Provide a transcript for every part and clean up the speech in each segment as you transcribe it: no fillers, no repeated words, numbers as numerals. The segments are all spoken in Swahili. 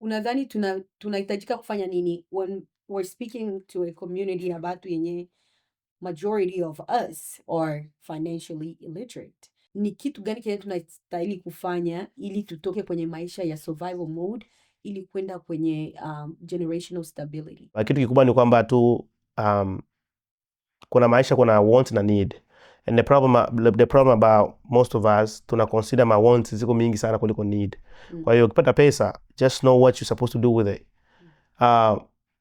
unadhani tunahitajika kufanya nini when we're speaking to a community ya watu yenye majority of us are financially illiterate? Ni kitu gani kile tunastahili kufanya ili tutoke kwenye maisha ya survival mode ili kwenda kwenye generational stability? Kitu kikubwa ni kwamba tu kuna maisha, kuna want na need. And the problem about most of us, tuna consider my wants ziko mingi sana kuliko need. Kwa hiyo ukipata pesa, just know what you're supposed to do with it.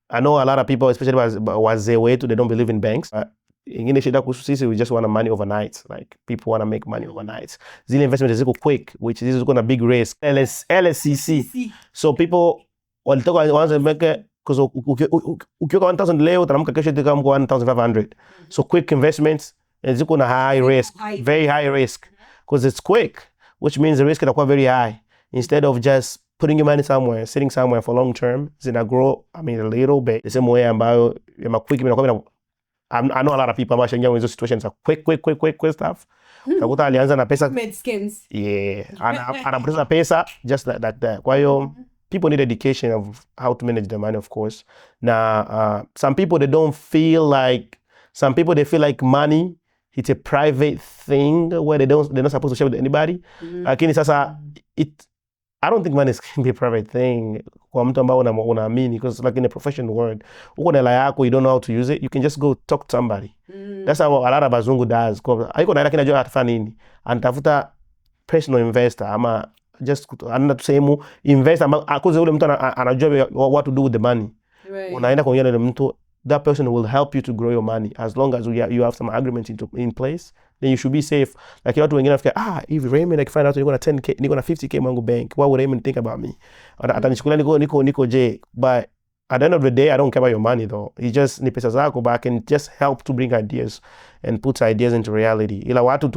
I know a lot of people, especially wazee wetu, they don't believe in banks. Ingine shida kuhusu sisi, we just want money overnight. Like people want to make money overnight. Zile investments ziko quick, which is going to big risk. LSCC. So people walitoka wanza make, because ukiweka 1,000 leo utaamka kesho itakuwa 1,500. So quick investments ziko na high risk, very high risk, because it's quick, which means the risk itakuwa very high. Instead of just putting your money somewhere, sitting somewhere for long term, zina grow, I mean, a little bit. The same way ambayo ya quick inakuwa. I know a lot of people ambao shangia in those situations are quick stuff. Nakuta alianza na pesa. Med skins. Yeah, anapoteza pesa just like that. Kwa hiyo people need education of how to manage their money, of course. Now, some people they feel like money, it's a private thing where they're not supposed to share with anybody. Lakini sasa I don't think money can be a private thing kwa mtu ambao unaamini, because like in a professional world, uko na hela yako, you don't know how to use it, you can just go talk to somebody. That's how a lot of bazungu does. Haiko na hela lakini anajua atafanya nini. Anatafuta personal investor ama just anaenda tu sehemu investor ambao akuze ule mtu anajua what to do with the money. Right. Unaenda kuongea na mtu, that person will help you to grow your money as long as you have some agreements in place. Then you should be safe. Like watu wengine nafikiri, if Raymond find out niko na 10k, niko na 50k mwangu bank, what would Raymond think about me? Atanichukulia niko je. But at the end of the day, I don't care about your money though. It's just ni pesa zako, but I can just help to bring ideas and put ideas into reality. Ila watu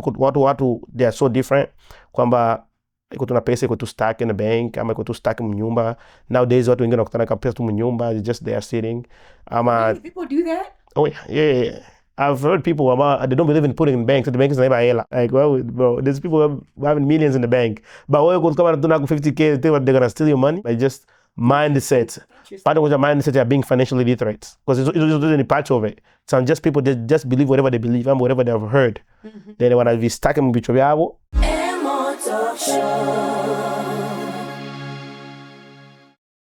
they are so different kwamba iko tuna pesa iko tu stack in the bank ama iko tu stack mnyumba. Nowadays watu wengine wanakutana na pesa tu mnyumba, just they are sitting. People do that? Oh yeah. I've heard people about they don't believe in putting in banks. So the bank is never hela. Like, well, bro, there's people having millions in the bank. But when you come to 50k, they're gonna steal your money. Like just mindset. Part of your mindset are being financially literate, because it's any part of it. Some just people that just believe whatever they believe and whatever they have heard. Then they wanna be stuck in Talk Show.